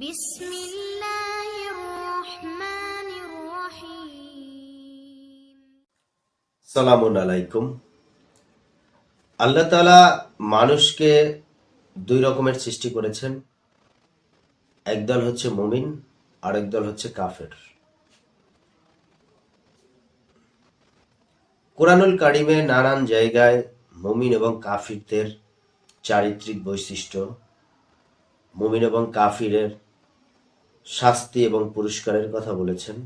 বিসমিল্লাহির রহমানির রহিম। সালামুন আলাইকুম। আল্লাহ তাআলা মানুষকে দুই রকমের সৃষ্টি করেছেন। একদল হচ্ছে মুমিন, আরেক দল হচ্ছে কাফের। কুরআনুল কারীমে নানান জায়গায় মুমিন এবং কাফিরদের চারিত্রিক বৈশিষ্ট্য, মুমিন এবং কাফিরের শাস্তি এবং পুরস্কারের কথা বলেছেন।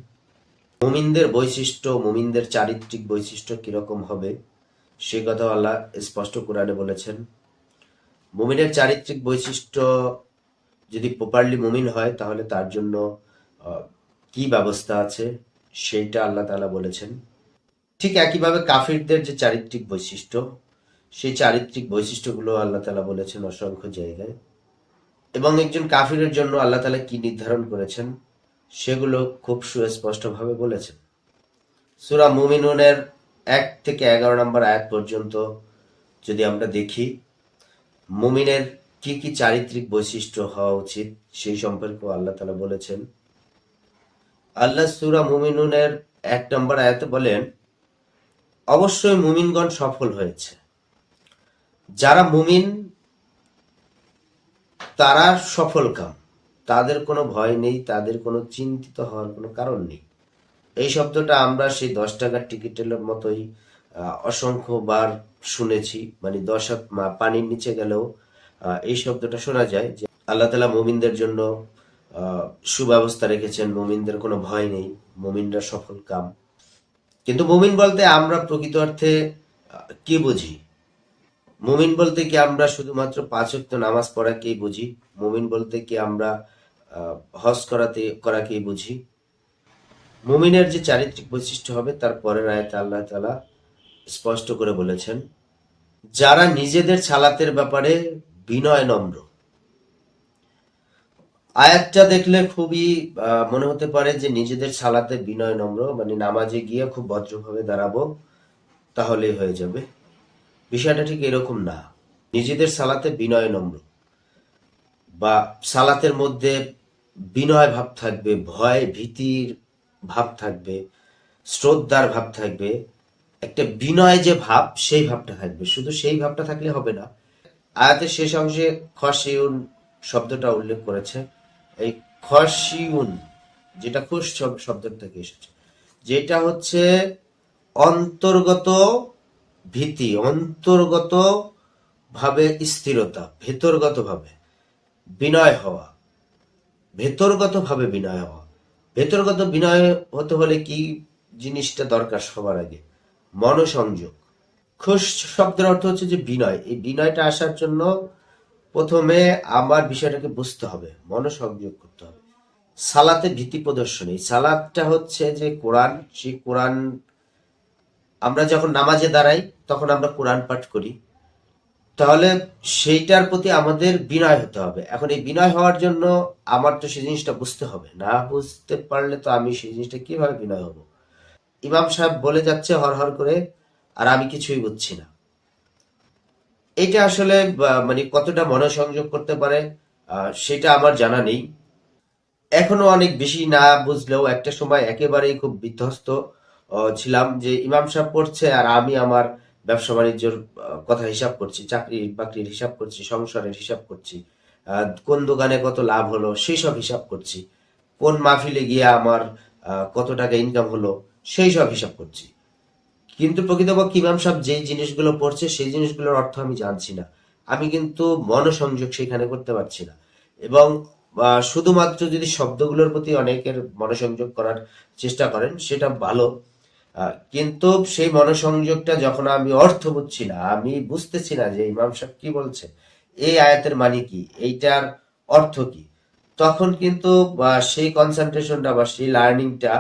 মুমিনদের বৈশিষ্ট্য, মুমিনদের চারিত্রিক বৈশিষ্ট্য কিরকম হবে সে কথা আল্লাহ স্পষ্ট কোরআনে বলেছেন। মুমিনের চারিত্রিক বৈশিষ্ট্য যদি প্রপারলি মুমিন হয় তাহলে তার জন্য কি ব্যবস্থা আছে সেইটা আল্লাহ তাআলা বলেছেন। ঠিক একইভাবে কাফিরদের যে চারিত্রিক বৈশিষ্ট্য, সেই চারিত্রিক বৈশিষ্ট্যগুলো আল্লাহ তাআলা বলেছেন অসংখ্য জায়গায়। এবং একজন কাফিরের জন্য আল্লাহ তাআলা কি নির্ধারণ করেছেন সেগুলো খুব সুস্পষ্টভাবে বলেছেন। সূরা মুমিনুনের 1 থেকে 11 নম্বর আয়াত পর্যন্ত যদি আমরা দেখি, মুমিনের কি কি চারিত্রিক বৈশিষ্ট্য হওয়া উচিত সেই সম্পর্কে আল্লাহ তাআলা বলেছেন। আল্লাহ সূরা মুমিনুনের 1 নম্বর আয়াতে বলেন, অবশ্যই মুমিনগণ সফল হয়েছে। যারা মুমিন তারা সফলকাম, তাদের কোনো ভয় নেই, তাদের কোনো চিন্তিত হওয়ার কোনো কারণ নেই। এই শব্দটা আমরা সেই 10 টাকার টিকিটের মতোই অসংখ্য বার শুনেছি। মানে 10 হাত পানির নিচে গেলেও এই শব্দটা শোনা যায় যে আল্লাহ তাআলা মুমিনদের জন্য সুব্যবস্থা রেখেছেন, মুমিনদের কোনো ভয় নেই, মুমিনরা সফল কাম। কিন্তু মুমিন বলতে আমরা প্রকৃত অর্থে কি বুঝি? মুমিন বলতে কি আমরা শুধুমাত্র 5 ওয়াক্ত নামাজ পড়াকেই বুঝি? মুমিন বলতে কি আমরা হজ করাকেই বুঝি? মুমিনের যে চারিত্রিক বৈশিষ্ট্য হবে তার পরের আয়াতে আল্লাহ তাআলা স্পষ্ট করে বলেছেন, যারা নিজেদের সালাতের ব্যাপারে বিনয় নম্র। আয়াতটা দেখলে খুবই মনে হতে পারে যে নিজেদের সালাতে বিনয় নম্র মানে নামাজে গিয়ে খুব ভদ্রভাবে দাঁড়াবো তাহলেই হয়ে যাবে। বিষয়টা ঠিক এরকম না। নিজেদের সালাতে বিনয় নম্র বা সালাতের মধ্যে বিনয় ভাব থাকবে, ভয় ভীতির ভাব থাকবে, শ্রদ্ধার ভাব থাকবে, একটা বিনয় যে ভাব সেই ভাবটা থাকবে। শুধু সেই ভাবটা থাকলে হবে না। আয়াতের শেষ অংশে খশিউন শব্দটা উল্লেখ করেছে। এই খশিউন যেটা খুশ শব্দ থেকে এসেছে, যেটা হচ্ছে অন্তর্গত ভীতি, অন্তর্গত ভাবে স্থিরতা, ভেতরগত ভাবে বিনয় হওয়া, ভেতরগত ভাবে বিনয় হওয়া। ভেতরগত বিনয় হতে হলে কি জিনিসটা দরকার? সবার আগে মনোসংযোগ। খুশ শব্দের অর্থ হচ্ছে যে বিনয়। এই বিনয়টা আসার জন্য প্রথমে আমার বিষয়টাকে বুঝতে হবে, মনোসংযোগ করতে হবে। সালাতে ভীতি প্রদর্শনী। সালাতটা হচ্ছে যে কোরআন, সেই কোরআন আমরা যখন নামাজে দাঁড়াই তখন আমরা কোরআন পাঠ করি, তাহলে সেইটার প্রতি আমাদের বিনয় হতে হবে। এখন এই বিনয় হওয়ার জন্য আমার তো সেই জিনিসটা বুঝতে হবে, না বুঝতে পারলে তো আমি সেই জিনিসটা কিভাবে বিনয় হব? ইমাম সাহেব বলে যাচ্ছে হর হর করে আর আমি কিছুই বুঝছি না। এটা আসলে মানে কতটা মনোসংযোগ করতে পারে সেটা আমার জানা নেই। এখনো অনেক বেশি না বুঝলেও একটা সময় একেবারেই খুব বিধ্বস্ত ছিলাম যে ইমাম সাহেব পড়ছে আর আমি আমার ব্যবসা বাণিজ্যর কথা হিসাব করছি, চাকরি বাকরির হিসাব করছি, সংসারের হিসাব করছি, কোন দোকানে কত লাভ হলো সেই সব হিসাব করছি, কোন মাহফিলে গিয়ে আমার কত টাকা ইনকাম হলো সেই সব হিসাব করছি। কিন্তু প্রকৃতপক্ষে ইমাম সাহেব যেই জিনিসগুলো পড়ছে সেই জিনিসগুলোর অর্থ আমি জানছি না। আমি কিন্তু মনোসংযোগ সেখানে করতে পারছি না। এবং শুধুমাত্র যদি শব্দগুলোর প্রতি অনেকের মনোসংযোগ করার চেষ্টা করেন সেটা ভালো, কিন্তু সেই মনোসংযোগটা যখন আমি অর্থ বুঝছি না, আমি বুঝতেছি না যে ইমাম সাহেব কি বলছে, এই আয়াতের মানে কি, এইটার অর্থ কি, তখন কিন্তু সেই কনসেন্ট্রেশনটা বা সেই লার্নিংটা,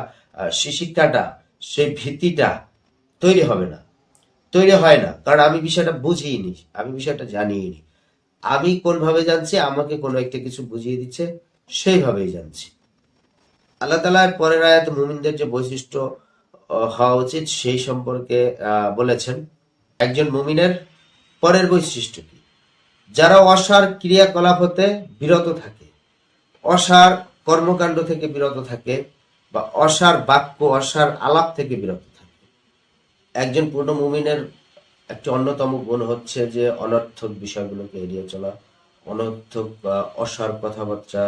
সেই শিক্ষাটা, সেই ভীতিটা তৈরি হবে না, তৈরি হয় না। কারণ আমি বিষয়টা বুঝিনি, আমি বিষয়টা জানিনি। আমি কোনভাবে জানছি? আমাকে কোনো একটা কিছু বুঝিয়ে দিচ্ছে, সেইভাবেই জানছি। আল্লাহ তাআলা পরের আয়াতে মুমিনদের যে বৈশিষ্ট্য হওয়া উচিত সেই সম্পর্কে বলেছেন। একজন মুমিনের পরের বৈশিষ্ট্য কি? যারা অসার ক্রিয়াকলাপ হতে বিরত থাকে, অসার কর্মকাণ্ড থেকে বিরত থাকে বা অসার বাক্য অসার আলাপ থেকে বিরত থাকে। একজন পূর্ণ মুমিনের একটি অন্যতম গুণ হচ্ছে যে অনর্থক বিষয়গুলোকে এড়িয়ে চলা, অনর্থক বা অসার কথাবার্তা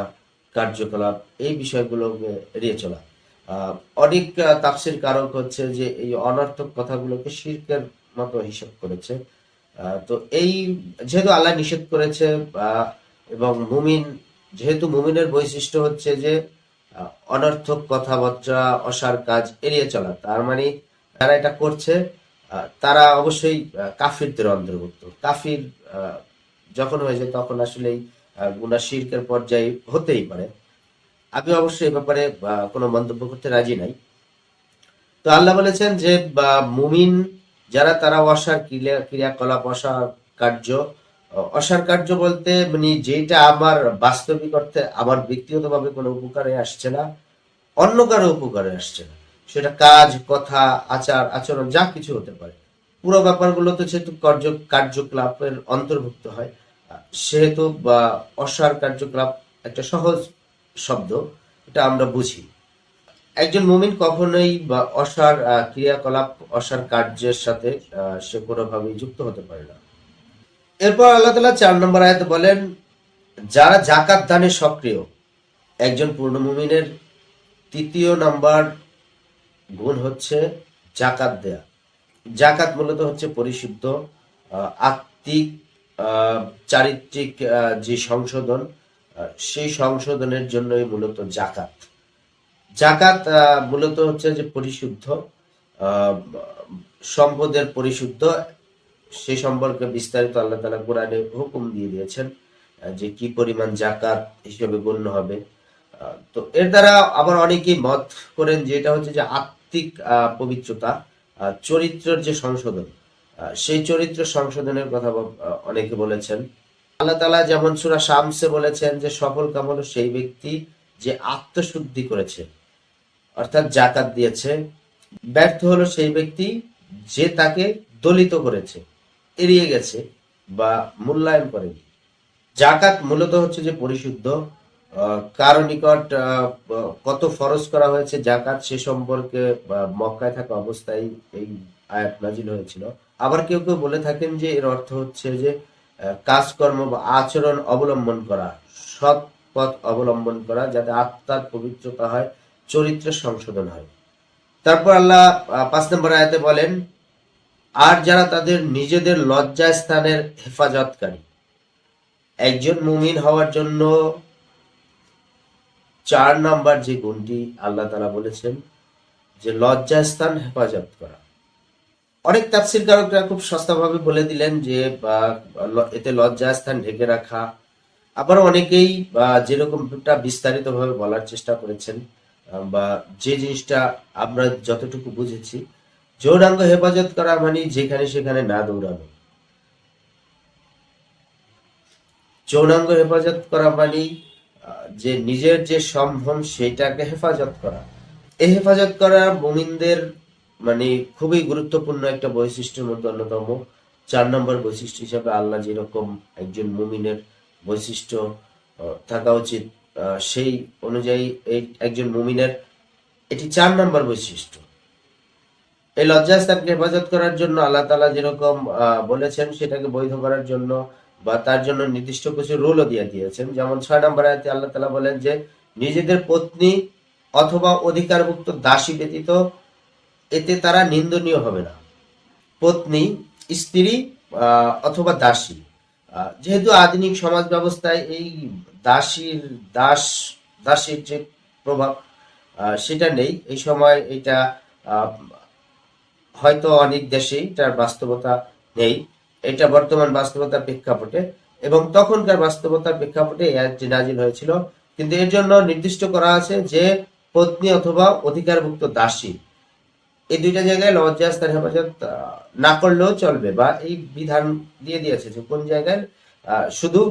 কার্যকলাপ এই বিষয়গুলোকে এড়িয়ে চলা। অনেক তাফসীর কারক হচ্ছে যে এই অনর্থক কথাগুলোকে শিরকের মতো হিসাব করেছে। তো এই যেহেতু আল্লাহ নিষেধ করেছে এবং মুমিন যেহেতু মুমিনের বৈশিষ্ট্য হচ্ছে যে অনর্থক কথাবার্তা অসার কাজ এড়িয়ে চলা, তার মানে যারা এটা করছে তারা অবশ্যই কাফিরদের অন্তর্ভুক্ত। কাফির যখন হয়ে যায় তখন আসলে গুনাহ শিরকের পর্যায়ে হতেই পারে। আমি অবশ্যই এ ব্যাপারে কোনো মন্তব্য করতে রাজি নাই। তো আল্লাহ বলেছেন যে মুমিন যারা তারা অসার ক্রিয়াকলাপ অসার কার্য, অসার কার্য বলতে মানে যেটা আমার বাস্তবিক অর্থে আমার ব্যক্তিগতভাবে কোনো উপকারে আসছে না, অন্য কারো উপকারে আসছে না, সেটা কাজ কথা আচার আচরণ যা কিছু হতে পারে, পুরো ব্যাপারগুলো তো যেহেতু কার্যকলাপের অন্তর্ভুক্ত হয়, সেহেতু অসার কার্যকলাপ একটা সহজ শব্দ, এটা আমরা বুঝি। একজন মুমিন কখনোই বা অসার ক্রিয়াকলাপ অসার কার্যের সাথে সে কোনোভাবেই যুক্ত হতে পারে না। এরপর আল্লাহ তাআলা 4 নম্বর আয়াতে বলেন, যারা যাকাত দানে সক্রিয়। একজন পূর্ণ মুমিনের তৃতীয় নাম্বার গুণ হচ্ছে জাকাত দেয়া। জাকাত মূলত হচ্ছে পরিশুদ্ধ আত্মিক চারিত্রিক যে সংশোধন, সেই সংশোধনের জন্যই মূলত জাকাত। জাকাত মূলত হচ্ছে যে পরিশুদ্ধ সম্পদের পরিশুদ্ধ, সে সম্পর্কে বিস্তারিত আল্লাহ তাআলা কোরআনে হুকুম দিয়ে দিয়েছেন যে কি পরিমাণ জাকাত হিসেবে গণ্য হবে। তো এর দ্বারা আবার অনেকেই মত করেন যে এটা হচ্ছে যে আত্মিক পবিত্রতা, চরিত্রের যে সংশোধন, সেই চরিত্র সংশোধনের কথা অনেকে বলেছেন। আল্লাহ তাআলা যেমন সূরা শামসে বলেছেন যে সফল কাম হলো সেই ব্যক্তি যে আত্মশুদ্ধি করেছে অর্থাৎ জাকাত দিয়েছে, ব্যর্থ হলো সেই ব্যক্তি যে তাকে দলিত করেছে, এড়িয়ে গেছে বা মূল্যায়ন করেনি। জাকাত মূলত হচ্ছে যে পরিশুদ্ধ, কারো নিকট কত ফরজ করা হয়েছে জাকাত সে সম্পর্কে মক্কায় থাকা অবস্থায় এই আয়াত নাজিল হয়েছিল। আবার কেউ কেউ বলে থাকেন যে এর অর্থ হচ্ছে যে কাজকর্ম বা আচরণ অবলম্বন করা, সৎ পথ অবলম্বন করা, যাতে আত্মার পবিত্রতা হয়, চরিত্রের সংশোধন হয়। তারপর আল্লাহ 5 নম্বর আয়াতে বলেন, আর যারা তাদের নিজেদের লজ্জা স্থানের হেফাজতকারী। একজন মুমিন হওয়ার জন্য 4 নাম্বার যে গুণটি আল্লাহ তাআলা বলেছেন যে লজ্জাস্থান হেফাজত করা। অনেক তাফসীর কারকরা খুব সস্তাভাবে বলে দিলেন যে এতে লজ্জাস্থান ঢেকে রাখা। আবার অনেকেই যেরকমটা বিস্তারিতভাবে বলার চেষ্টা করেছেন বা যে জিনিসটা আমরা যতটুকু বুঝেছি, যৌনাঙ্গ হেফাজত করা মানে যেখানে সেখানে না দৌড়ানো। যৌনাঙ্গ হেফাজত করা মানে যে নিজের যে সম্ভ্রম সেটাকে হেফাজত করা। এই হেফাজত করা মুমিনদের মানে খুবই গুরুত্বপূর্ণ একটা বৈশিষ্ট্যের মধ্যে অন্যতম। 4 নম্বর বৈশিষ্ট্য হিসেবে আল্লাহ যেরকম একজন মুমিনের বৈশিষ্ট্য থাকা উচিত, সেই অনুযায়ী এই একজন মুমিনের এটি 4 নম্বর বৈশিষ্ট্য। এই লজ্জাস্থানকে হেফাজত করার জন্য আল্লাহ তাআলা যেরকম বলেছেন সেটাকে বৈধ করার জন্য বা তার জন্য নির্দিষ্ট কিছু রুলও দিয়ে দিয়েছেন। যেমন 6 নম্বর আয়াতে আল্লাহ তাআলা বলেন যে নিজেদের পত্নী অথবা অধিকারভুক্ত দাসী ব্যতীত এতে তারা নিন্দনীয় হবে না। পত্নী, স্ত্রী অথবা দাসী, যেহেতু আধুনিক সমাজ ব্যবস্থায় এই দাসীর যে প্রভাব সেটা নেই, এই সময় এটা হয়তো অনেক দেশেই তার বাস্তবতা নেই, এটা বর্তমান বাস্তবতার প্রেক্ষাপটে এবং তখনকার বাস্তবতার প্রেক্ষাপটে এই আয়াতটি নাজিল হয়েছিল। কিন্তু এর জন্য নির্দিষ্ট করা আছে যে পত্নী অথবা অধিকারভুক্ত দাসী, এই দুইটা জায়গায় লজ্জাস্থান হেফাজত না করলেও চলবে বা এই বিধান দিয়ে দিয়েছে যে কোন জায়গায় শুধু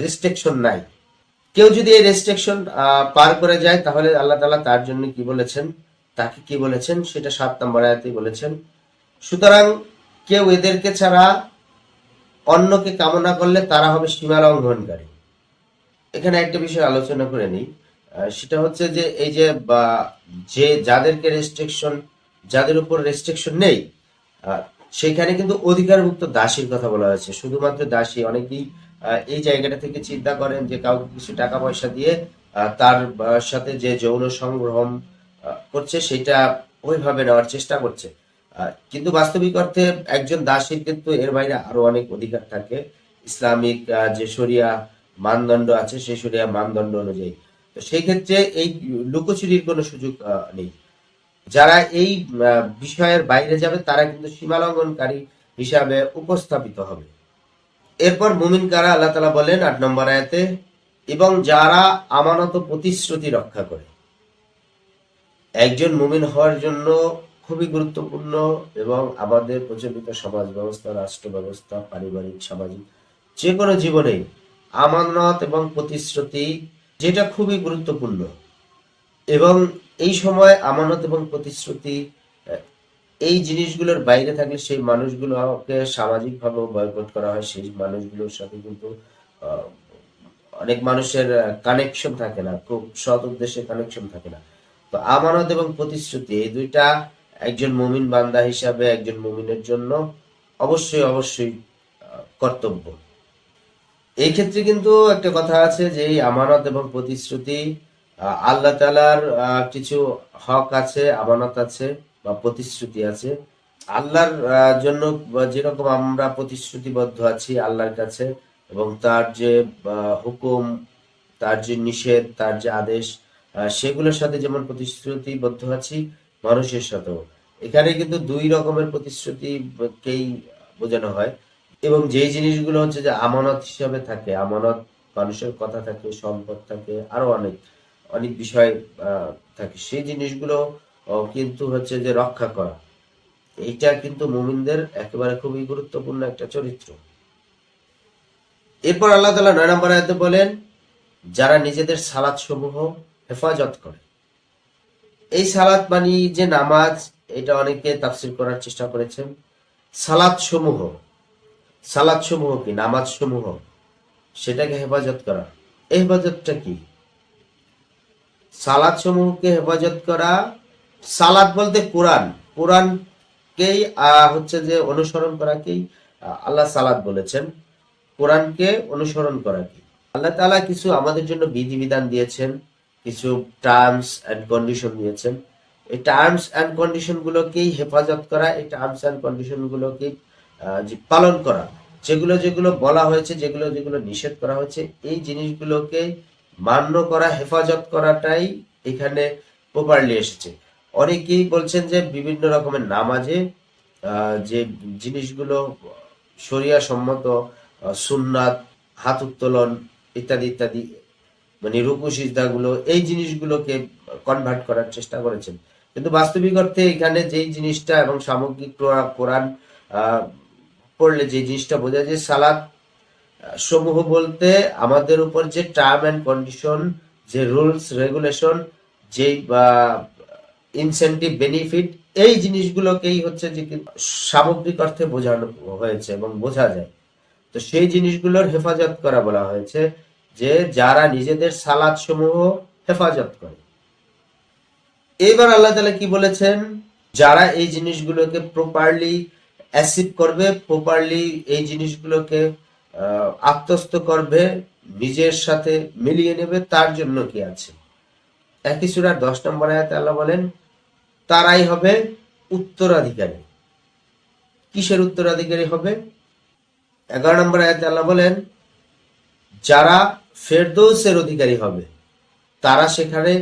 রেস্ট্রিকশন নাই। কেউ যদি এই রেস্ট্রিকশন পার করে যায় তাহলে আল্লাহ তাআলা তার জন্য কি বলেছেন, তাকে কি বলেছেন সেটা 7 নম্বর আয়াতেই বলেছেন। সুতরাং কেউ এদেরকে ছাড়া অন্যকে কামনা করলে তারা হবে সীমা লঙ্ঘনকারী। এখানে একটা বিষয় আলোচনা করে নিই। সেটা হচ্ছে যে এই যে বা যে যাদেরকে রেস্ট্রিকশন, যাদের উপর রেস্ট্রিকশন নেই, আহ, সেখানে কিন্তু অধিকারভুক্ত দাসীর কথা বলা হয়েছে, শুধুমাত্র দাসী। অনেকেই এই জায়গাটা থেকে চিন্তা করেন যে কাউকে কিছু টাকা পয়সা দিয়ে তার সাথে যে যৌন সংগ্রহণ করছে সেটা ওইভাবে নেওয়ার চেষ্টা করছে। কিন্তু বাস্তবিক অর্থে একজন দাসীর কিন্তু এর বাইরে আরো অনেক অধিকার থাকে, ইসলামিক যে শরিয়া মানদণ্ড আছে সেই শরিয়া মানদণ্ড অনুযায়ী। তো সেই ক্ষেত্রে এই লুকোচুরির কোনো সুযোগ নেই। যারা এই বিষয়ের বাইরে যাবে তারা কিন্তু সীমালঙ্ঘনকারী হিসাবে উপস্থাপিত হবে। এরপর মুমিন কারা, আল্লাহ তাআলা বলেন ৮ নম্বর আয়াতে, এবং যারা আমানত ও প্রতিশ্রুতি রক্ষা করে। একজন মুমিন হওয়ার জন্য খুবই গুরুত্বপূর্ণ, এবং আমাদের প্রচলিত সমাজ ব্যবস্থা, রাষ্ট্র ব্যবস্থা, পারিবারিক, সামাজিক যে কোনো জীবনেই আমানত এবং প্রতিশ্রুতি যেটা খুবই গুরুত্বপূর্ণ। এবং এই সময় আমানত এবং প্রতিশ্রুতি এই জিনিসগুলোর বাইরে থাকলে সেই মানুষগুলোকে সামাজিকভাবে বয়কট করা হয়। সেই মানুষগুলোর সাথে কিন্তু আহ, অনেক মানুষের কানেকশন থাকে না, খুব সৎ উদ্দেশ্যে কানেকশন থাকে না। তো আমানত এবং প্রতিশ্রুতি এই দুইটা একজন মুমিন বান্দা হিসাবে একজন মুমিনের জন্য অবশ্যই অবশ্যই কর্তব্য। এই ক্ষেত্রে কিন্তু একটা কথা আছে যে এই আমানত এবং প্রতিশ্রুতি, আল্লাহ তাআলার কিছু হক আছে, আমানত আছে বা প্রতিশ্রুতি আছে। আল্লাহর জন্য যেরকম আমরা প্রতিশ্রুতিবদ্ধ আছি আল্লাহর কাছে, এবং তার যে হুকুম, তার যে নিষেধ, তার যে আদেশ, সেগুলোর সাথে যেমন প্রতিশ্রুতিবদ্ধ আছি, মানুষের সাথেও এখানে কিন্তু দুই রকমের প্রতিশ্রুতিকেই বোঝানো হয়। এবং যেই জিনিসগুলো হচ্ছে যে আমানত হিসাবে থাকে, আমানত মানুষের কথা থাকে, সম্পদ থাকে, আরো অনেক অনেক বিষয় থাকে, সেই জিনিসগুলো কিন্তু হচ্ছে যে রক্ষা করা, এইটা কিন্তু মুমিনদের একেবারে খুবই গুরুত্বপূর্ণ একটা চরিত্র। এরপর আল্লাহ তাআলা ৯ নম্বর আয়াতে বলেন, যারা নিজেদের সালাত সমূহ হেফাজত করে। এই সালাত মানে যে নামাজ, এটা অনেকে তাফসীর করার চেষ্টা করেছেন। সালাত সমূহ, সালাত সমূহ কি, নামাজ সমূহ, সেটাকে হেফাজত করা। এই হেফাজতটা কি? সালাত সমূহকে হেফাজত করা, সালাত বলতে কোরআন, কোরআনকেই হচ্ছে যে অনুসরণ করাকেই আল্লাহ সালাত বলেছেন। কোরআনকে অনুসরণ করা কি, আল্লাহ তাআলা কিছু আমাদের জন্য বিধিবিধান দিয়েছেন, কিছু টার্মস এন্ড কন্ডিশন দিয়েছেন। এই টার্মস এন্ড কন্ডিশন গুলোকেই হেফাজত করা, এই টার্মস এন্ড কন্ডিশন গুলোকে যে পালন করা, যেগুলো যেগুলো বলা হয়েছে, যেগুলো যেগুলো নিষেধ করা হয়েছে, এই জিনিসগুলোকে মান্য করা, হেফাজত করাটাই এখানে প্রপারলি এসেছে। অনেকেই বলছেন যে বিভিন্ন রকমের নামাজে যে জিনিসগুলো শরিয়া সম্মত, সুন্নাত, হাত উত্তোলন ইত্যাদি ইত্যাদি, মানে রুকু সিজদা গুলো, এই জিনিসগুলোকে কনভার্ট করার চেষ্টা করেছেন। কিন্তু বাস্তবিক অর্থে এখানে যেই জিনিসটা এবং সামগ্রিক কোরআন পড়লে যে জিনিসটা বোঝা যায়, সালাত সমূহ বলতে আমাদের উপর যে টার্ম এন্ড কন্ডিশন, যে রুলস রেগুলেশন, যে ইনসেন্টিভ বেনিফিট, এই জিনিসগুলোকেই হচ্ছে যে সামগ্রিক অর্থে বোঝানো হয়েছে এবং বোঝা যায়। তো সেই জিনিসগুলোর হেফাজত করা বলা হয়েছে, যে যারা নিজেদের সালাত সমূহ হেফাজত করে। এইবার আল্লাহ তাআলা কি বলেছেন, যারা এই জিনিসগুলোকে প্রপারলি অ্যাসিভ করবে, প্রপারলি এই জিনিসগুলোকে আত্মস্থ করবে, নিজের সাথে মিলিয়ে নেবে, তার জন্য কি আছে। একই সূরার 10 নম্বর আয়াতে আল্লাহ বলেন, তারাই হবে উত্তরাধিকারী। কিসের উত্তরাধিকারী হবে? 11 নম্বর আয়াতে আল্লাহ বলেন, যারা ফেরদৌসের অধিকারী হবে, তারা সেখানে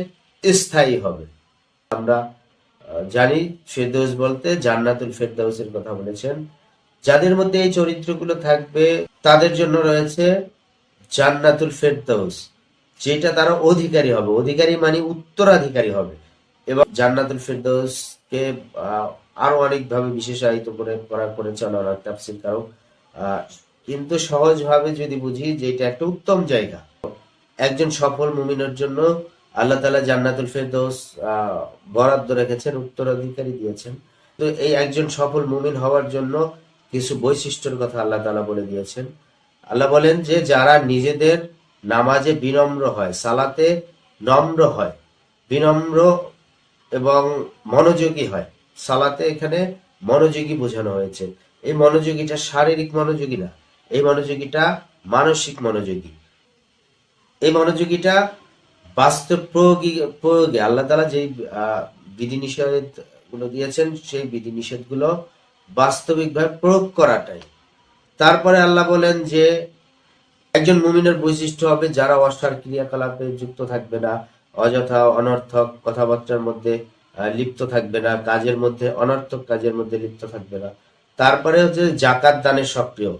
স্থায়ী হবে। আমরা জানি ফেরদৌস বলতে জান্নাতুল ফেরদৌসের কথা বলেছেন। যাদের মধ্যে এই চরিত্রগুলো থাকবে তাদের জন্য রয়েছে জান্নাতুল ফেরদৌস, যেটা তারা অধিকারী হবে। অধিকারী মানে উত্তরাধিকারী হবে। এবং জান্নাতুল ফেরদৌসকে আরো অনেকভাবে বিশেষায়িত করা করেছে অনেক তাফসীর কারক। কিন্তু সহজভাবে যদি বুঝি যে এটা একটা উত্তম জায়গা, একজন সফল মুমিনের জন্য আল্লাহ তাআলা জান্নাতুল ফেরদৌস বরাদ্দ রেখেছেন, উত্তরাধিকারী দিয়েছেন। তো এই একজন সফল মুমিন হওয়ার জন্য কিছু বৈশিষ্ট্যের কথা আল্লাহ তাআলা বলে দিয়েছেন। আল্লাহ বলেন যে যারা নিজেদের নামাজে বিনম্র হয়, সালাতে নম্র হয়, বিনম্র এবং মনোযোগী হয়। সালাতে এখানে মনোযোগী বোঝানো হয়েছে। এই মনোযোগীটা শারীরিক মনোযোগী না, এই মনোযোগীটা মানসিক মনোযোগী। এই মনোযোগীটা বাস্তব প্রয়োগে আল্লাহ তাআলা যেই বিধিনিষেধ গুলো দিয়েছেন সেই বিধিনিষেধ গুলো বাস্তবিকভাবে প্রয়োগ করাটাই। তারপরে আল্লাহ বলেন যে একজন মুমিনের বৈশিষ্ট্য হবে যারা অসার ক্রিয়াকলাপে যুক্ত থাকবে না, অযথা অনর্থক কথাবার্তার মধ্যে লিপ্ত থাকবে না, কাজের মধ্যে অনর্থক কাজের মধ্যে লিপ্ত থাকবে না। তারপরে হচ্ছে জাকাত দানে সক্রিয়।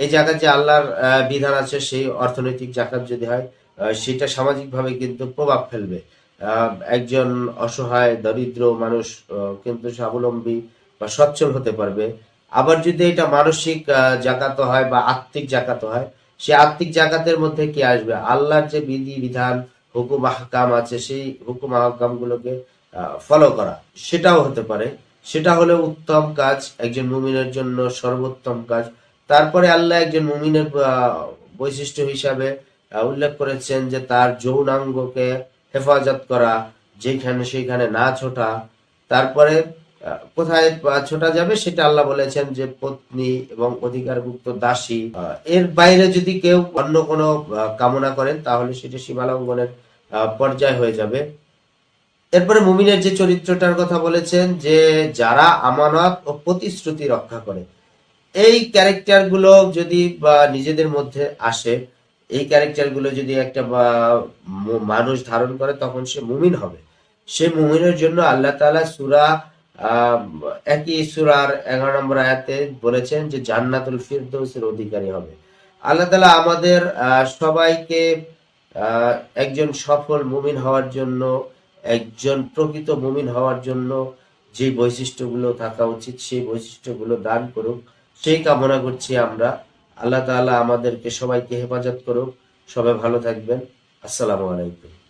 এই জাকাত যে আল্লাহর বিধান আছে, সেই অর্থনৈতিক জাকাত যদি হয় সেটা সামাজিকভাবে কিন্তু প্রভাব ফেলবে। একজন অসহায় দরিদ্র মানুষ কিন্তু স্বাবলম্বী বা সচ্ছল হতে পারবে। আবার যদি এটা মানসিক জাকাত হয় বা আত্মিক জাকাত হয়, সে আত্মিক জাকাতের মধ্যে কি আসবে? আল্লাহর যে বিধি বিধান হুকুম আহকাম আছে, সেই হুকুম আহকাম গুলোকে ফলো করা, সেটাও হতে পারে। সেটা হলে উত্তম কাজ, একজন মুমিনের জন্য সর্বোত্তম কাজ। তারপরে আল্লাহ একজন মুমিনের বৈশিষ্ট্য হিসাবে উল্লেখ করেছেন যে তার যৌনাঙ্গকে হেফাজত করা, যেখানে সেইখানে না ছোটা। তারপরে কোথায় ছোটা যাবে সেটা আল্লাহ বলেছেন যে পত্নী এবং অধিকারভুক্ত দাসী, এর বাইরে যদি কেউ অন্য কোনো কামনা করেন তাহলে সেটা সীমালঙ্ঘনের পর্যায় হয়ে যাবে। এরপরে মুমিনের যে চরিত্রটার কথা বলেছেন যে যারা আমানত ও প্রতিশ্রুতি রক্ষা করে, এই ক্যারেক্টার গুলো যদি নিজেদের মধ্যে আসে, এই ক্যারেক্টার গুলো যদি একটা মানুষ ধারণ করে, তখন সে মুমিন হবে। সে মুমিনের জন্য আল্লাহ তাআলা সূরা একই সূরার 11 নম্বর আয়াতে বলেছেন যে জান্নাতুল ফিরদৌসের অধিকারী হবে। আল্লাহ তাআলা আমাদের সবাইকে একজন সফল মুমিন হওয়ার জন্য, একজন প্রকৃত মুমিন হওয়ার জন্য যে বৈশিষ্ট্যগুলো থাকা উচিত সেই বৈশিষ্ট্যগুলো দান করুক, সেই কামনা করছি আমরা। আল্লাহ তাআলা আমাদেরকে সবাইকে হেফাজত করুক। সবাই ভালো থাকবেন। আসসালামু আলাইকুম।